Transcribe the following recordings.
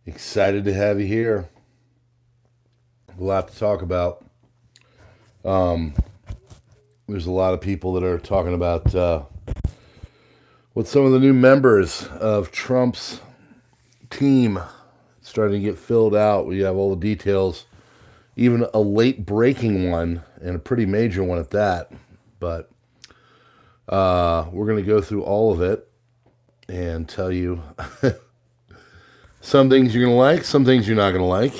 Excited to have you here. A lot to talk about. Um, there's a lot of people that are talking about what some of the new members of Trump's team starting to get filled out. We have all the details, even a late breaking one and a pretty major one at that. But we're going to go through all of it and tell you some things you're going to like, some things you're not going to like.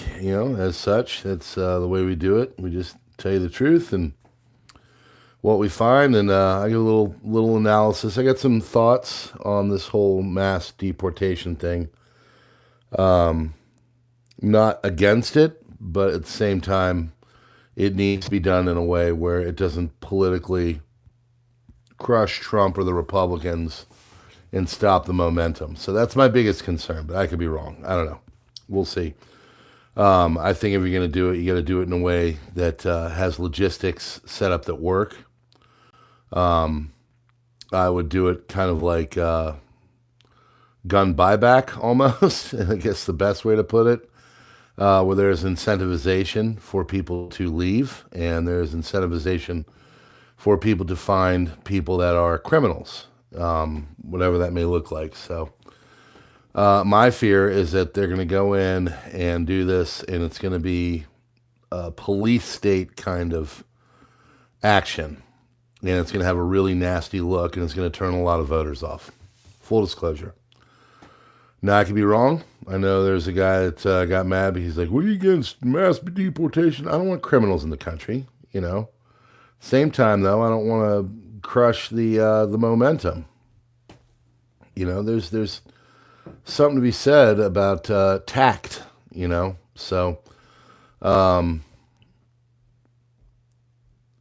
As such, that's the way we do it. We just tell you the truth and what we find, and I get a little analysis. I got some thoughts on this whole mass deportation thing. Not against it, but at the same time, it needs to be done in a way where it doesn't politically crush Trump or the Republicans and stop the momentum. So that's my biggest concern, but I could be wrong. I don't know. We'll see. I think if you're going to do it, you got to do it in a way that has logistics set up that work. I would do it kind of like gun buyback almost, I guess the best way to put it, where there's incentivization for people to leave and there's incentivization for people to find people that are criminals, whatever that may look like. So my fear is that they're going to go in and do this, and it's going to be a police state kind of action, and it's going to have a really nasty look, and it's going to turn a lot of voters off. Full disclosure. Now, I could be wrong. I know there's a guy that got mad because he's like, what are you against mass deportation? I don't want criminals in the country, Same time, though, I don't want to crush the momentum. There's something to be said about tact, So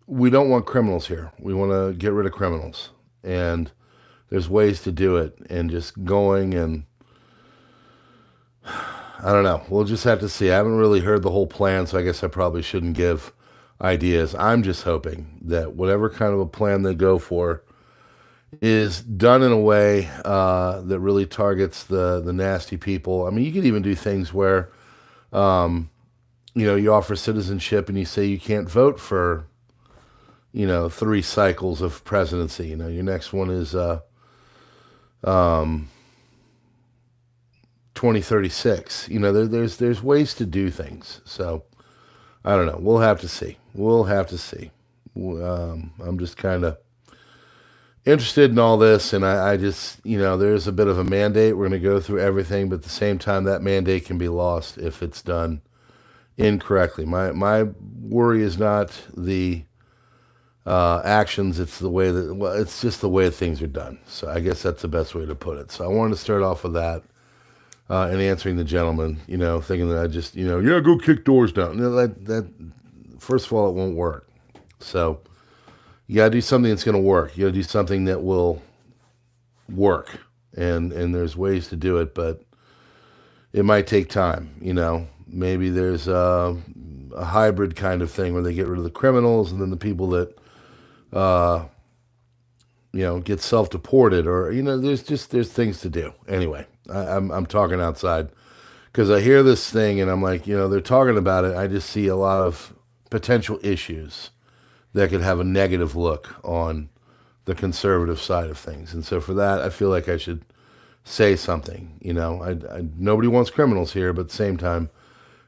we don't want criminals here. We want to get rid of criminals. And there's ways to do it. And just going and I don't know. We'll just have to see. I haven't really heard the whole plan, so I guess I probably shouldn't give ideas. I'm just hoping that whatever kind of a plan they go for is done in a way that really targets the nasty people. I mean, you could even do things where, you offer citizenship and you say you can't vote for, 3 cycles of presidency. Your next one is 2036. There's ways to do things. So I don't know. We'll have to see. I'm just kind of interested in all this, and I just, there's a bit of a mandate. We're going to go through everything, but at the same time, that mandate can be lost if it's done incorrectly. My worry is not the actions, it's the way it's just the way things are done. So I guess that's the best way to put it. So I wanted to start off with that. And answering the gentleman, thinking that I just, go kick doors down. That first of all, it won't work. So you got to do something that's going to work. You got to do something that will work. And there's ways to do it, but it might take time. Maybe there's a hybrid kind of thing where they get rid of the criminals and then the people that, get self-deported, or, there's things to do. Anyway, I'm talking outside because I hear this thing and I'm like, they're talking about it. I just see a lot of potential issues that could have a negative look on the conservative side of things. And so for that, I feel like I should say something. Nobody wants criminals here, but at the same time,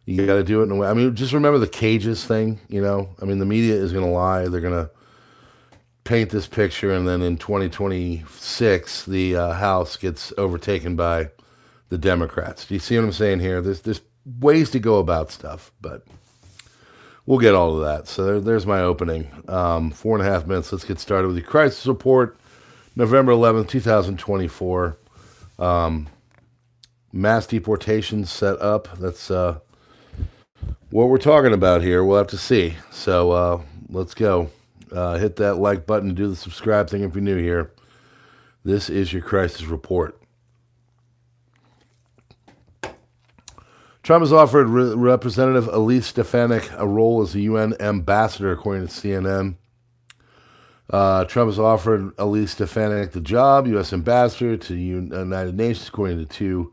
you got to do it in a way. I mean, just remember the cages thing, I mean, the media is going to lie. They're going to paint this picture, and then in 2026, the House gets overtaken by the Democrats. Do you see what I'm saying here? There's ways to go about stuff, but we'll get all of that. So there's my opening. 4.5 minutes. Let's get started with the crisis report, November 11th, 2024. Mass deportations set up. That's what we're talking about here. We'll have to see. So let's go. Hit that like button, do the subscribe thing if you're new here. This is your crisis report. Trump has offered Representative Elise Stefanik a role as a UN ambassador, according to CNN. Trump has offered Elise Stefanik the job, U.S. ambassador to the United Nations, according to two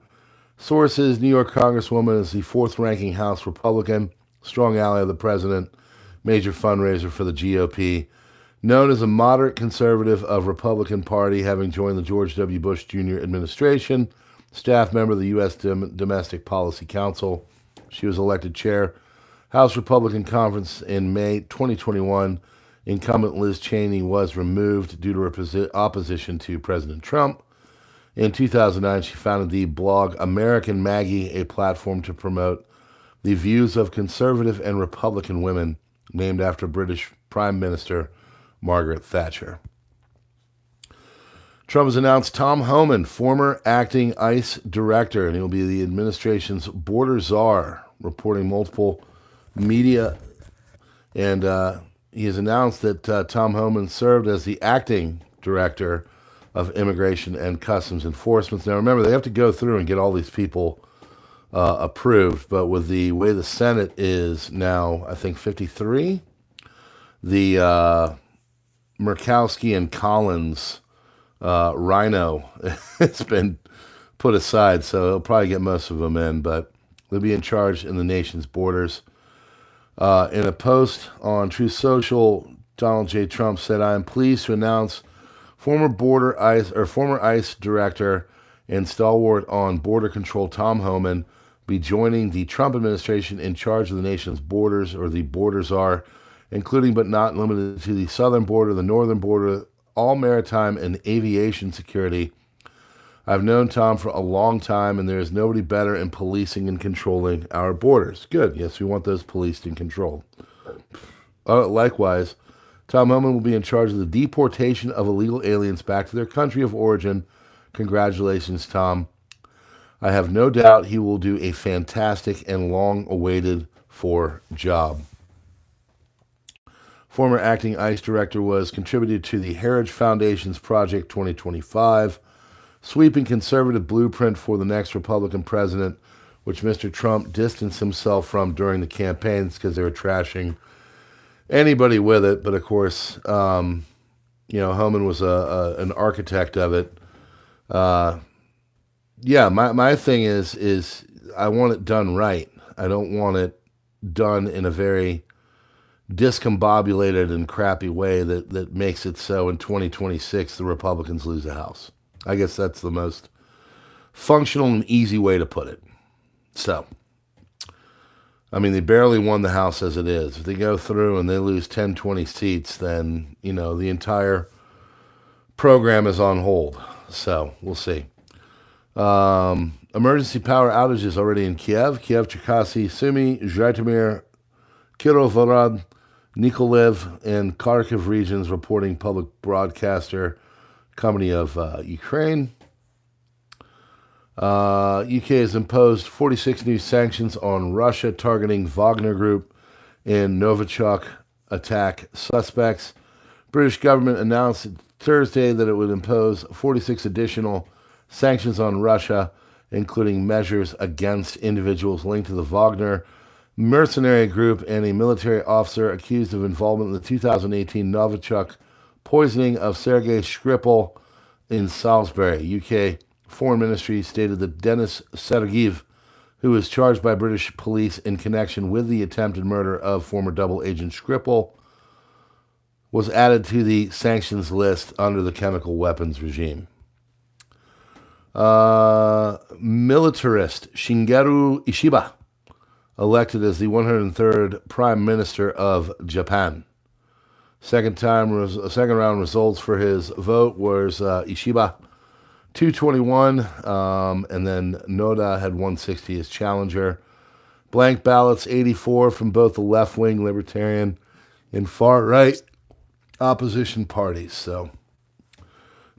Sources: New York Congresswoman is the fourth-ranking House Republican, strong ally of the president, major fundraiser for the GOP. Known as a moderate conservative of Republican Party, having joined the George W. Bush Jr. administration, staff member of the U.S. Domestic Policy Council. She was elected chair, House Republican Conference in May 2021. Incumbent Liz Cheney was removed due to her opposition to President Trump. In 2009, she founded the blog American Maggie, a platform to promote the views of conservative and Republican women, named after British Prime Minister Margaret Thatcher. Trump has announced Tom Homan, former acting ICE director, and he'll be the administration's border czar, reporting multiple media. And he has announced that Tom Homan served as the acting director of Immigration and Customs Enforcement. Now, remember, they have to go through and get all these people approved, but with the way the Senate is now, I think 53, the Murkowski and Collins rhino has been put aside, so he'll probably get most of them in, but they'll be in charge in the nation's borders. In a post on Truth Social, Donald J. Trump said, "I am pleased to announce former ICE director and stalwart on border control Tom Homan be joining the Trump administration in charge of the nation's borders, or the border czar, including but not limited to the southern border, the northern border, all maritime and aviation security. I've known Tom for a long time, and there is nobody better in policing and controlling our borders." Good. Yes, we want those policed and controlled. Likewise, Tom Homan will be in charge of the deportation of illegal aliens back to their country of origin. Congratulations, Tom. I have no doubt he will do a fantastic and long-awaited for job. Former acting ICE director was contributed to the Heritage Foundation's Project 2025, sweeping conservative blueprint for the next Republican president, which Mr. Trump distanced himself from during the campaigns because they were trashing anybody with it. But of course, Homan was an architect of it. My thing is I want it done right. I don't want it done in a very discombobulated and crappy way that makes it so in 2026 the Republicans lose the House. I guess that's the most functional and easy way to put it. So, I mean, they barely won the House as it is. If they go through and they lose 10, 20 seats, then, the entire program is on hold. So, we'll see. Emergency power outages already in Kiev, Cherkasy, Sumy, Zhytomyr, Kirovohrad, Nikolaev, and Kharkiv regions, reporting public broadcaster company of Ukraine. UK has imposed 46 new sanctions on Russia, targeting Wagner Group and Novichok attack suspects. British government announced Thursday that it would impose 46 additional sanctions on Russia, including measures against individuals linked to the Wagner mercenary group and a military officer accused of involvement in the 2018 Novichok poisoning of Sergei Skripal in Salisbury. UK Foreign Ministry stated that Denis Sergeyev, who was charged by British police in connection with the attempted murder of former double agent Skripal, was added to the sanctions list under the chemical weapons regime. Militarist Shigeru Ishiba elected as the 103rd Prime Minister of Japan. Second round results for his vote was Ishiba 221, and then Noda had 160 as challenger. Blank ballots 84 from both the left-wing libertarian and far-right opposition parties. So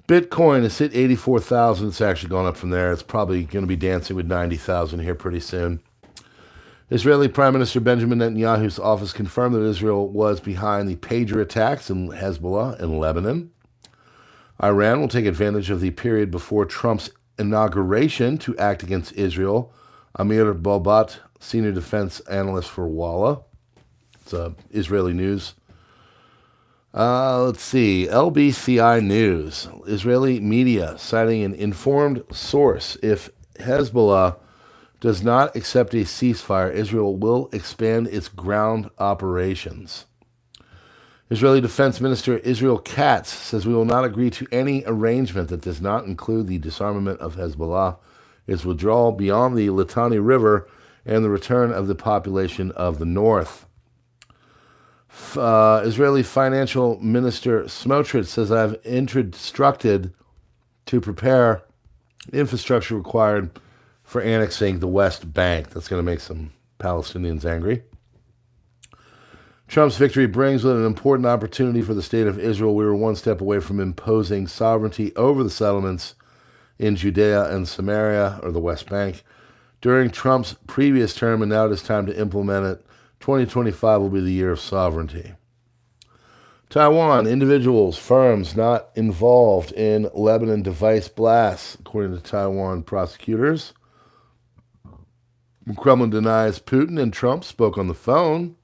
Bitcoin has hit 84,000. It's actually gone up from there. It's probably going to be dancing with 90,000 here pretty soon. Israeli Prime Minister Benjamin Netanyahu's office confirmed that Israel was behind the pager attacks in Hezbollah in Lebanon. Iran will take advantage of the period before Trump's inauguration to act against Israel. Amir Bobat, senior defense analyst for Walla. It's Israeli news. Let's see. LBCI News. Israeli media citing an informed source. If Hezbollah does not accept a ceasefire, Israel will expand its ground operations. Israeli Defense Minister Israel Katz says we will not agree to any arrangement that does not include the disarmament of Hezbollah, its withdrawal beyond the Litani River, and the return of the population of the north. Israeli Financial Minister Smotrich says I've instructed to prepare infrastructure required for annexing the West Bank. That's going to make some Palestinians angry. Trump's victory brings with it an important opportunity for the state of Israel. We were one step away from imposing sovereignty over the settlements in Judea and Samaria, or the West Bank, during Trump's previous term, and now it is time to implement it. 2025 will be the year of sovereignty. Taiwan, individuals, firms not involved in Lebanon device blasts, according to Taiwan prosecutors. The Kremlin denies Putin and Trump spoke on the phone.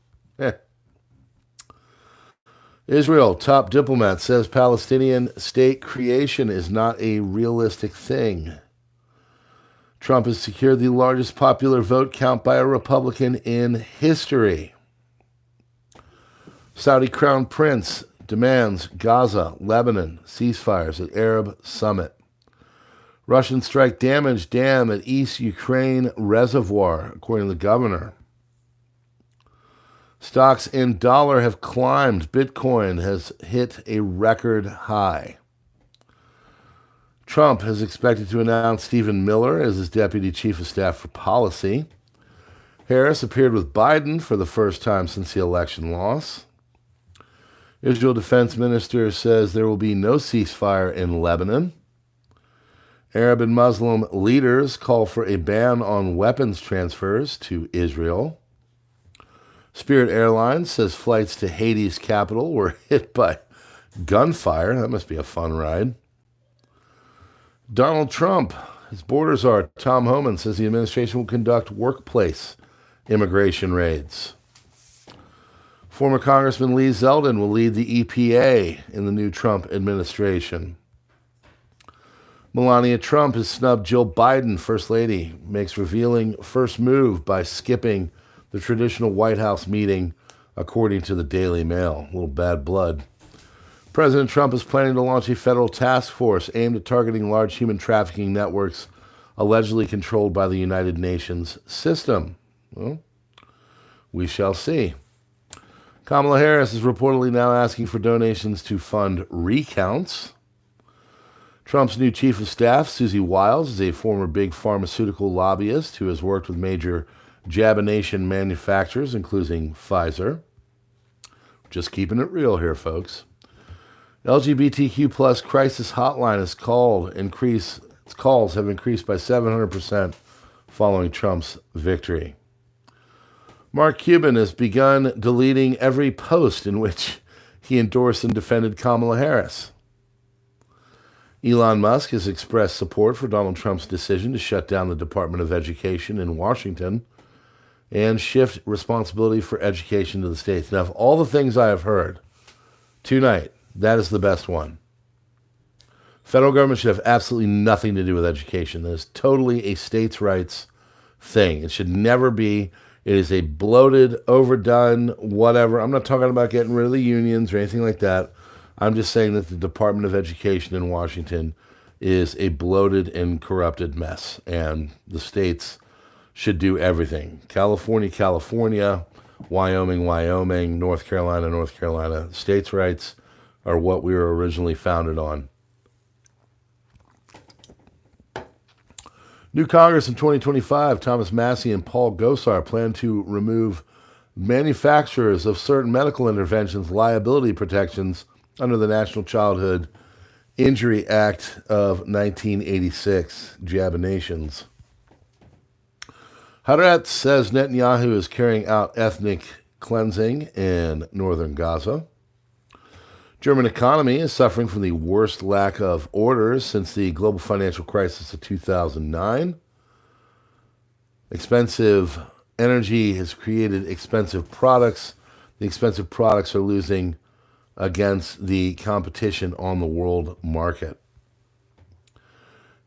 Israel, top diplomat, says Palestinian state creation is not a realistic thing. Trump has secured the largest popular vote count by a Republican in history. Saudi Crown Prince demands Gaza, Lebanon, ceasefires at Arab summit. Russian strike damage dam at East Ukraine reservoir, according to the governor. Stocks in dollar have climbed. Bitcoin has hit a record high. Trump has expected to announce Stephen Miller as his deputy chief of staff for policy. Harris appeared with Biden for the first time since the election loss. Israel defense minister says there will be no ceasefire in Lebanon. Arab and Muslim leaders call for a ban on weapons transfers to Israel. Spirit Airlines says flights to Haiti's capital were hit by gunfire. That must be a fun ride. Donald Trump, his borders are. Tom Homan says the administration will conduct workplace immigration raids. Former Congressman Lee Zeldin will lead the EPA in the new Trump administration. Melania Trump has snubbed Jill Biden, First Lady, makes revealing first move by skipping the traditional White House meeting, according to the Daily Mail. A little bad blood. President Trump is planning to launch a federal task force aimed at targeting large human trafficking networks allegedly controlled by the United Nations system. Well, we shall see. Kamala Harris is reportedly now asking for donations to fund recounts. Trump's new chief of staff, Susie Wiles, is a former big pharmaceutical lobbyist who has worked with major jabination manufacturers, including Pfizer. Just keeping it real here, folks. LGBTQ plus crisis hotline its calls have increased by 700% following Trump's victory. Mark Cuban has begun deleting every post in which he endorsed and defended Kamala Harris. Elon Musk has expressed support for Donald Trump's decision to shut down the Department of Education in Washington and shift responsibility for education to the states. Now, of all the things I have heard tonight, that is the best one. Federal government should have absolutely nothing to do with education. That is totally a states' rights thing. It should never be. It is a bloated, overdone, whatever. I'm not talking about getting rid of the unions or anything like that. I'm just saying that the Department of Education in Washington is a bloated and corrupted mess, and the states should do everything. California, Wyoming, North Carolina. States' rights are what we were originally founded on. New Congress in 2025, Thomas Massie and Paul Gosar plan to remove manufacturers of certain medical interventions liability protections under the National Childhood Injury Act of 1986, Jabinations. Haaretz says Netanyahu is carrying out ethnic cleansing in northern Gaza. German economy is suffering from the worst lack of orders since the global financial crisis of 2009. Expensive energy has created expensive products. The expensive products are losing against the competition on the world market.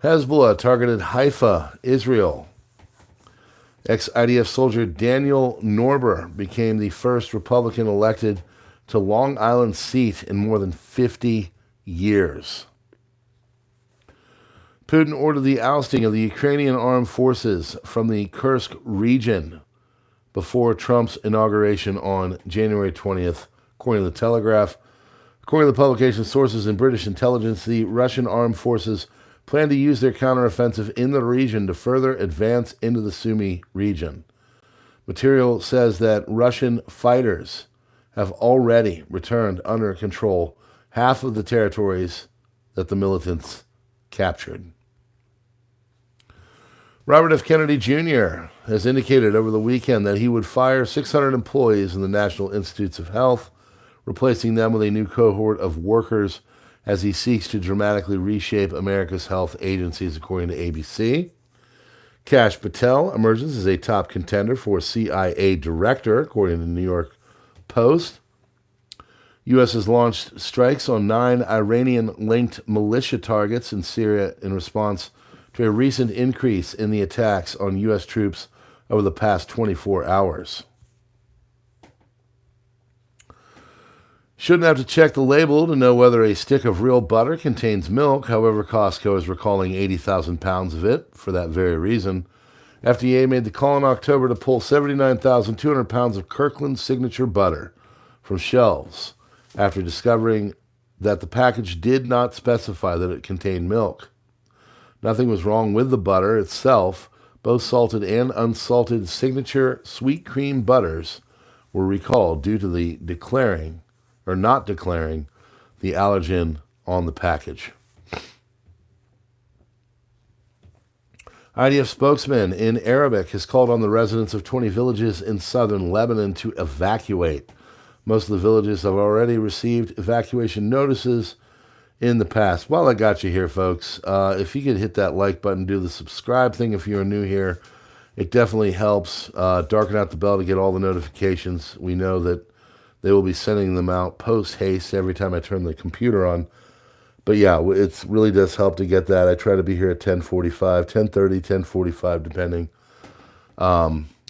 Hezbollah targeted Haifa, Israel. Ex-IDF soldier Daniel Norber became the first Republican elected to Long Island seat in more than 50 years. Putin ordered the ousting of the Ukrainian armed forces from the Kursk region before Trump's inauguration on January 20th, according to the Telegraph. According to the publication's sources in British intelligence, the Russian armed forces plan to use their counteroffensive in the region to further advance into the Sumy region. Material says that Russian fighters have already returned under control half of the territories that the militants captured. Robert F. Kennedy Jr. has indicated over the weekend that he would fire 600 employees in the National Institutes of Health, replacing them with a new cohort of workers as he seeks to dramatically reshape America's health agencies, according to ABC. Kash Patel emerges as a top contender for CIA director, according to the New York Post. U.S. has launched strikes on 9 Iranian-linked militia targets in Syria in response to a recent increase in the attacks on U.S. troops over the past 24 hours. Shouldn't have to check the label to know whether a stick of real butter contains milk. However, Costco is recalling 80,000 pounds of it for that very reason. FDA made the call in October to pull 79,200 pounds of Kirkland Signature butter from shelves after discovering that the package did not specify that it contained milk. Nothing was wrong with the butter itself. Both salted and unsalted Signature sweet cream butters were recalled due to the not declaring the allergen on the package. IDF spokesman in Arabic has called on the residents of 20 villages in southern Lebanon to evacuate. Most of the villages have already received evacuation notices in the past. While I got you here, folks, if you could hit that like button, do the subscribe thing if you're new here, it definitely helps. Darken out the bell to get all the notifications. We know that they will be sending them out post-haste every time I turn the computer on. But yeah, it really does help to get that. I try to be here at 10:45, 10:30, 10:45, depending.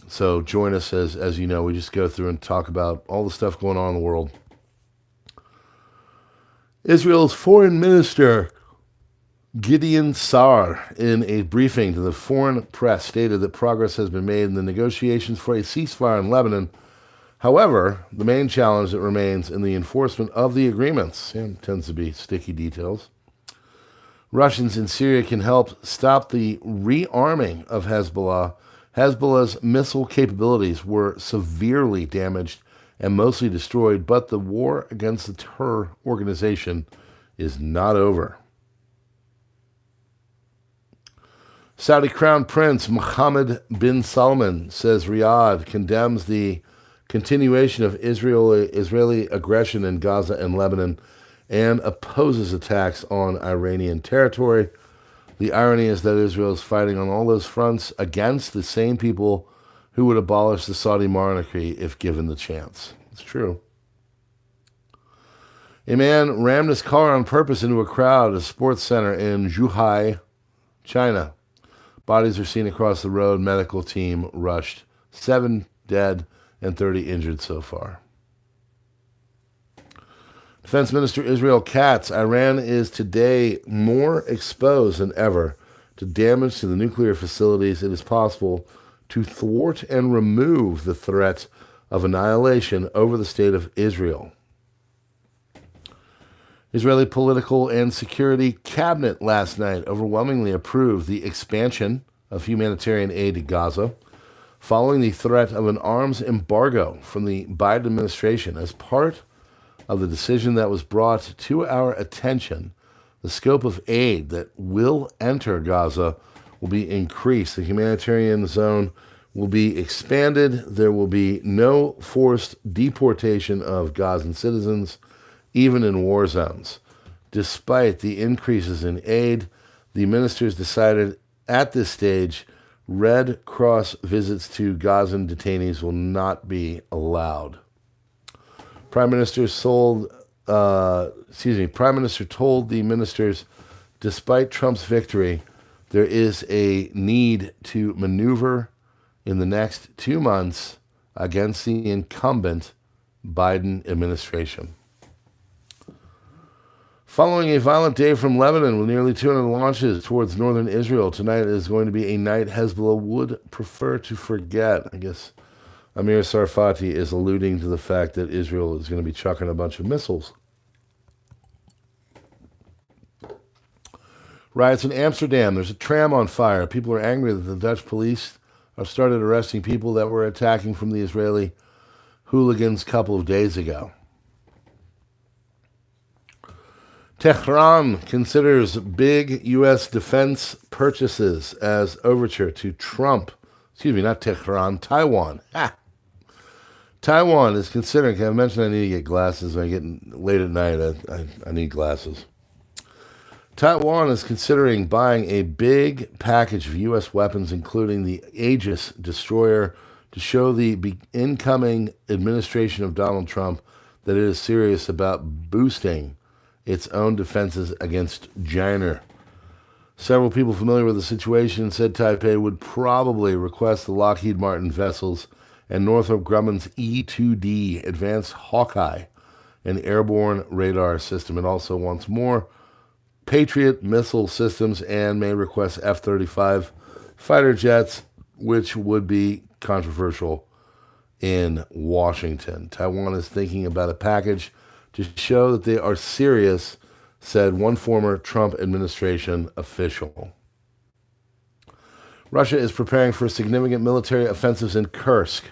So join us as you know, we just go through and talk about all the stuff going on in the world. Israel's foreign minister, Gideon Sa'ar, in a briefing to the foreign press, stated that progress has been made in the negotiations for a ceasefire in Lebanon. However, the main challenge that remains in the enforcement of the agreements, and tends to be sticky details. Russians in Syria can help stop the rearming of Hezbollah. Hezbollah's missile capabilities were severely damaged and mostly destroyed, but the war against the terror organization is not over. Saudi Crown Prince Mohammed bin Salman says Riyadh condemns the continuation of Israeli aggression in Gaza and Lebanon and opposes attacks on Iranian territory. The irony is that Israel is fighting on all those fronts against the same people who would abolish the Saudi monarchy if given the chance. It's true. A man rammed his car on purpose into a crowd at a sports center in Zhuhai, China. Bodies are seen across the road. Medical team rushed. 7 dead and 30 injured so far. Defense Minister Israel Katz, Iran is today more exposed than ever to damage to the nuclear facilities. It is possible to thwart and remove the threat of annihilation over the state of Israel. Israeli political and security cabinet last night overwhelmingly approved the expansion of humanitarian aid to Gaza following the threat of an arms embargo from the Biden administration. As part of the decision that was brought to our attention, the scope of aid that will enter Gaza will be increased. The humanitarian zone will be expanded. There will be no forced deportation of Gazan citizens, even in war zones. Despite the increases in aid, the ministers decided at this stage Red Cross visits to Gazan detainees will not be allowed. Prime Minister told the ministers, despite Trump's victory, there is a need to maneuver in the next 2 months against the incumbent Biden administration. Following a violent day from Lebanon with nearly 200 launches towards northern Israel, tonight is going to be a night Hezbollah would prefer to forget. I guess Amir Sarfati is alluding to the fact that Israel is going to be chucking a bunch of missiles. Riots in Amsterdam. There's a tram on fire. People are angry that the Dutch police have started arresting people that were attacking from the Israeli hooligans a couple of days ago. Tehran considers big U.S. defense purchases as overture to Trump. Excuse me, not Tehran, Taiwan. Taiwan is considering, I mentioned I need to get glasses when I get late at night. I need glasses. Taiwan is considering buying a big package of U.S. weapons, including the Aegis destroyer, to show the incoming administration of Donald Trump that it is serious about boosting its own defenses against China. Several people familiar with the situation said Taipei would probably request the Lockheed Martin vessels and Northrop Grumman's E-2D Advanced Hawkeye, an airborne radar system. It also wants more Patriot missile systems and may request F-35 fighter jets, which would be controversial in Washington. Taiwan is thinking about a package to show that they are serious, said one former Trump administration official. Russia is preparing for significant military offensives in Kursk,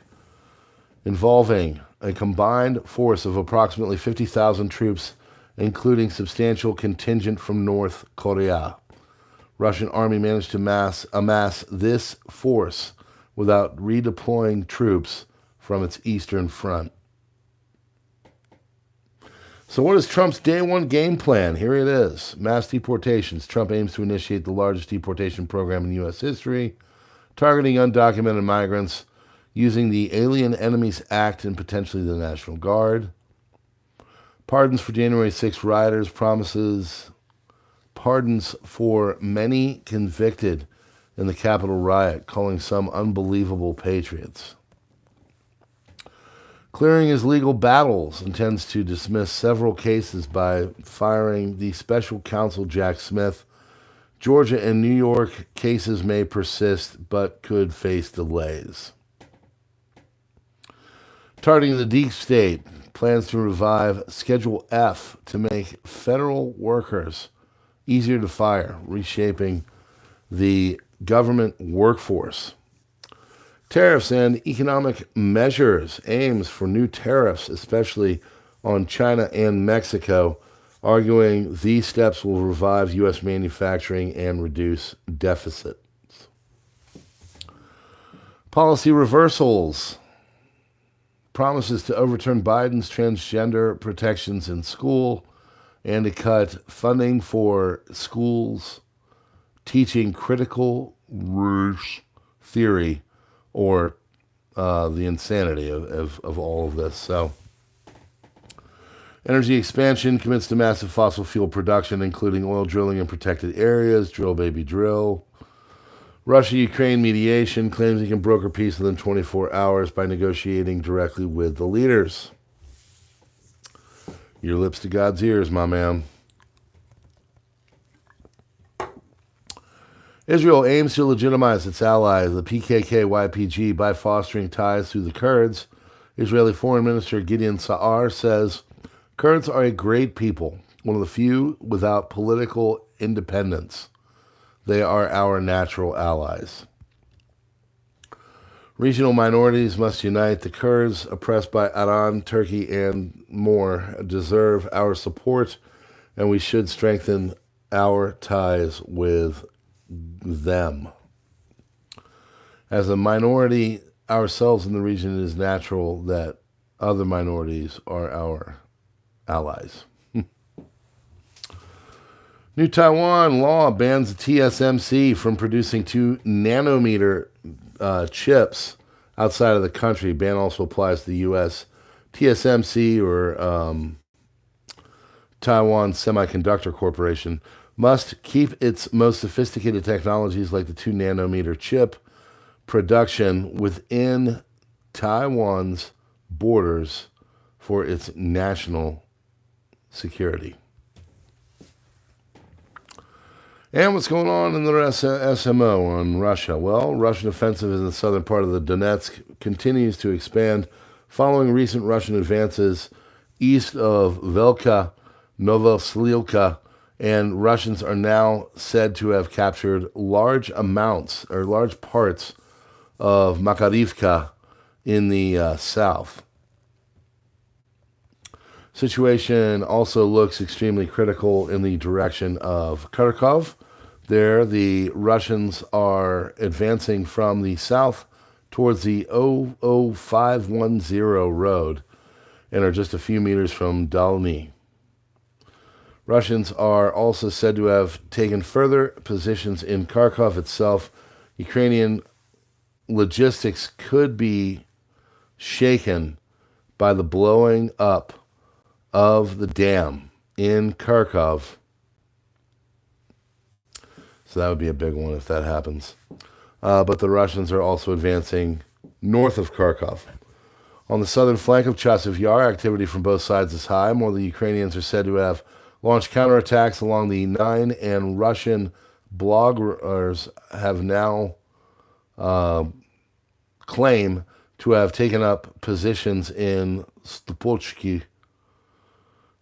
involving a combined force of approximately 50,000 troops, including substantial contingent from North Korea. Russian army managed to amass this force without redeploying troops from its eastern front. So what is Trump's day one game plan? Here it is. Mass deportations. Trump aims to initiate the largest deportation program in U.S. history, targeting undocumented migrants using the Alien Enemies Act and potentially the National Guard. Pardons for January 6 rioters, promises pardons for many convicted in the Capitol riot, calling some unbelievable patriots. Clearing his legal battles, intends to dismiss several cases by firing the special counsel Jack Smith. Georgia and New York cases may persist but could face delays. Targeting the deep state, plans to revive Schedule F to make federal workers easier to fire, reshaping the government workforce. Tariffs and economic measures, aims for new tariffs, especially on China and Mexico, arguing these steps will revive U.S. manufacturing and reduce deficits. Policy reversals. Promises to overturn Biden's transgender protections in school and to cut funding for schools teaching critical race theory, or the insanity of all of this. So, energy expansion commits to massive fossil fuel production, including oil drilling in protected areas. Drill, baby, drill. Russia-Ukraine mediation claims he can broker peace within 24 hours by negotiating directly with the leaders. Your lips to God's ears, my man. Israel aims to legitimize its ally, the PKK-YPG, by fostering ties to the Kurds. Israeli Foreign Minister Gideon Sa'ar says, Kurds are a great people, one of the few without political independence. They are our natural allies. Regional minorities must unite. The Kurds, oppressed by Iran, Turkey, and more, deserve our support, and we should strengthen our ties with them. As a minority ourselves in the region, it is natural that other minorities are our allies. New Taiwan law bans the TSMC from producing 2 nanometer chips outside of the country. Ban also applies to the U.S. TSMC, or Taiwan Semiconductor Corporation, must keep its most sophisticated technologies like the 2 nanometer chip, production within Taiwan's borders for its national security. And what's going on in the SMO on Russia? Well, Russian offensive in the southern part of the Donetsk continues to expand following recent Russian advances east of Velka, Novosilka, and Russians are now said to have captured large parts of Makarivka in the south. Situation also looks extremely critical in the direction of Kharkov. There, the Russians are advancing from the south towards the 00510 road and are just a few meters from Dalny. Russians are also said to have taken further positions in Kharkov itself. Ukrainian logistics could be shaken by the blowing up of the dam in Kharkov. So that would be a big one if that happens. But the Russians are also advancing north of Kharkov. On the southern flank of Chasiv Yar, activity from both sides is high. More of the Ukrainians are said to have launched counterattacks along the 9, and Russian bloggers have now claim to have taken up positions in Stupolchki,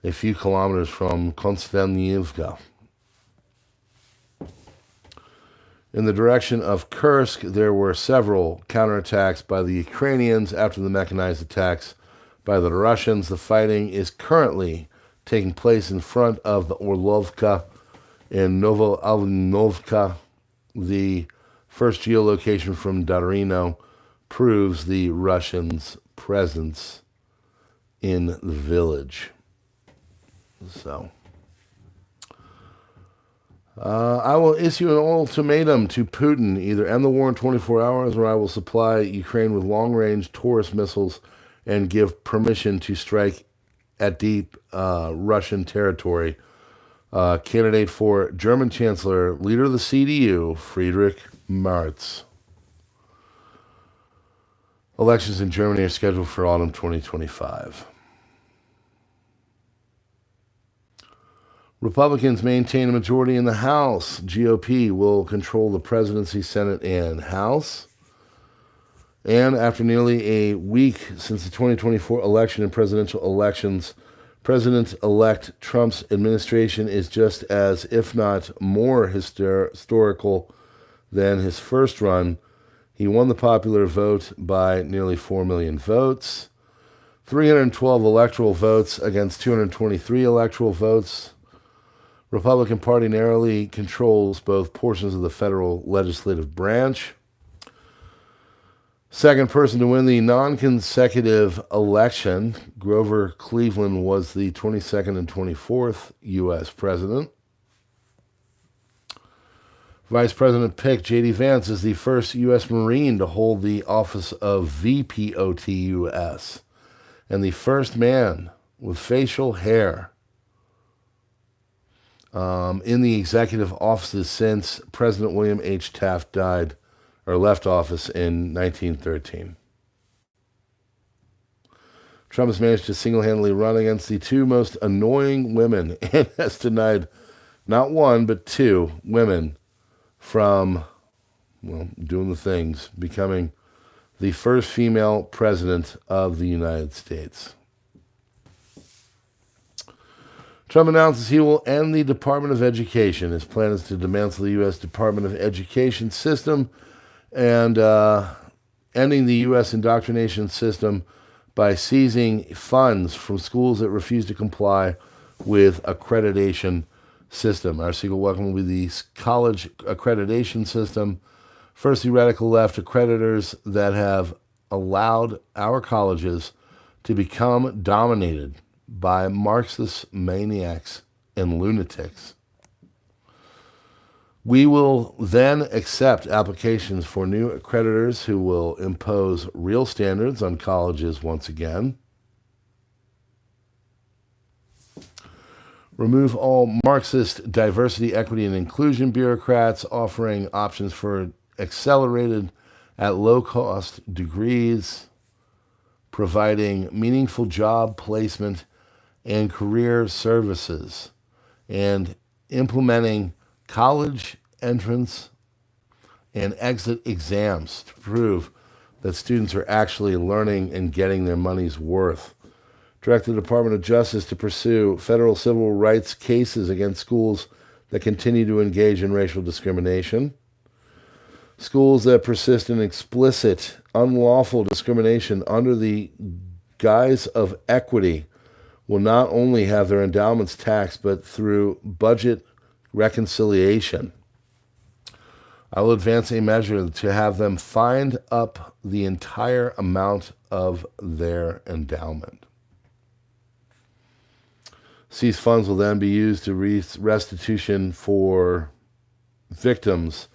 a few kilometers from Konstantinivka. In the direction of Kursk, there were several counterattacks by the Ukrainians after the mechanized attacks by the Russians. The fighting is currently taking place in front of the Orlovka and Novoalnovka. The first geolocation from Darino proves the Russians' presence in the village. So, I will issue an ultimatum to Putin: either end the war in 24 hours or I will supply Ukraine with long-range Taurus missiles and give permission to strike at deep Russian territory. Candidate for German Chancellor, leader of the CDU, Friedrich Merz. Elections in Germany are scheduled for autumn 2025. Republicans maintain a majority in the House. GOP will control the presidency, Senate, and House. And after nearly a week since the 2024 election and presidential elections, President-elect Trump's administration is just as, if not more, historical than his first run. He won the popular vote by nearly 4 million votes, 312 electoral votes against 223 electoral votes. Republican Party narrowly controls both portions of the federal legislative branch. Second person to win the non-consecutive election, Grover Cleveland was the 22nd and 24th U.S. president. Vice President-pick J.D. Vance is the first U.S. Marine to hold the office of VPOTUS and the first man with facial hair in the executive offices since President William H. Taft left office in 1913. Trump has managed to single-handedly run against the two most annoying women and has denied not one, but two women from, doing the things, becoming the first female president of the United States. Trump announces he will end the Department of Education. His plan is to dismantle the U.S. Department of Education system and ending the U.S. indoctrination system by seizing funds from schools that refuse to comply with accreditation system. Our secret welcome will be the college accreditation system. First, the radical left accreditors that have allowed our colleges to become dominated by Marxist maniacs and lunatics. We will then accept applications for new accreditors who will impose real standards on colleges once again. Remove all Marxist diversity, equity, and inclusion bureaucrats offering options for accelerated at low-cost degrees, providing meaningful job placement and career services, and implementing college entrance and exit exams to prove that students are actually learning and getting their money's worth. Direct the Department of Justice to pursue federal civil rights cases against schools that continue to engage in racial discrimination. Schools that persist in explicit, unlawful discrimination under the guise of equity will not only have their endowments taxed, but through budget reconciliation. I will advance a measure to have them find up the entire amount of their endowment. These funds will then be used to restitution for victims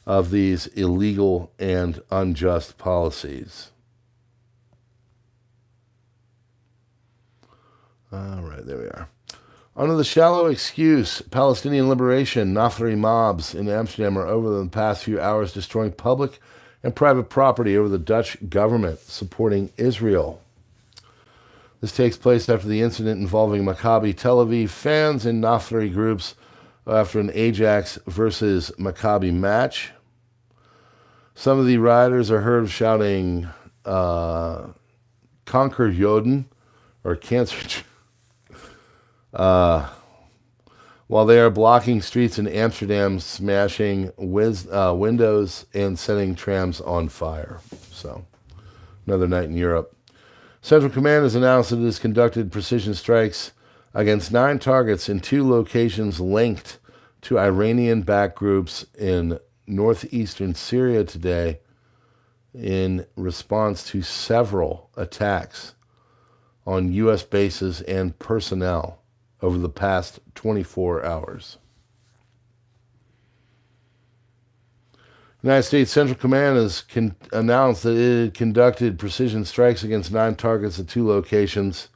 of these illegal and unjust policies. All right, there we are. Under the shallow excuse, Palestinian liberation, Nafri mobs in Amsterdam are over the past few hours destroying public and private property over the Dutch government supporting Israel. This takes place after the incident involving Maccabi Tel Aviv fans and Nafri groups after an Ajax versus Maccabi match. Some of the rioters are heard shouting, Conquer Joden, or Cancer, while they are blocking streets in Amsterdam, smashing windows and setting trams on fire. So, another night in Europe. Central Command has announced that it has conducted precision strikes against 9 targets in 2 locations linked to Iranian-backed groups in northeastern Syria today in response to several attacks on U.S. bases and personnel over the past 24 hours. United States Central Command has announced that it had conducted precision strikes against 9 targets at 2 locations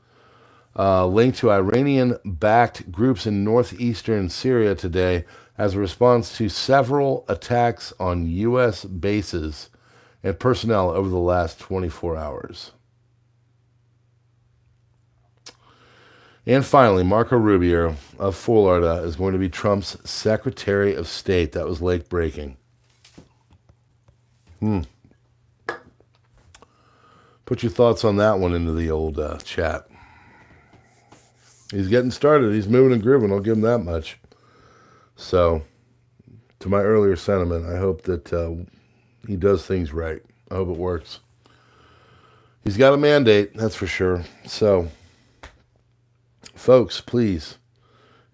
linked to Iranian-backed groups in northeastern Syria today as a response to several attacks on U.S. bases and personnel over the last 24 hours. And finally, Marco Rubio of Florida is going to be Trump's Secretary of State. That was late breaking. Put your thoughts on that one into the old chat. He's getting started. He's moving and grooving. I'll give him that much. So, to my earlier sentiment, I hope that he does things right. I hope it works. He's got a mandate, that's for sure. So, folks, please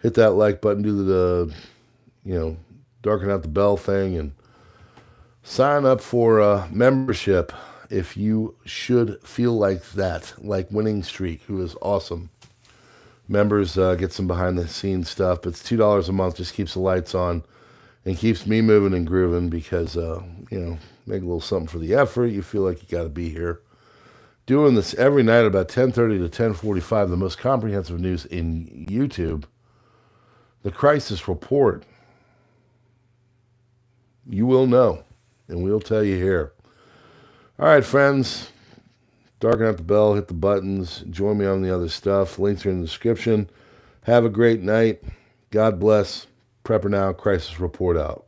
hit that like button, do the, darken out the bell thing, and sign up for membership if you should feel like that, like Winning Streak, who is awesome. Members get some behind-the-scenes stuff, but it's $2 a month, just keeps the lights on and keeps me moving and grooving because, make a little something for the effort. You feel like you got to be here. Doing this every night at about 10:30 to 10:45, the most comprehensive news in YouTube. The Crisis Report. You will know, and we'll tell you here. All right, friends. Darken out the bell, hit the buttons, join me on the other stuff. Links are in the description. Have a great night. God bless. PrepperNow, Crisis Report out.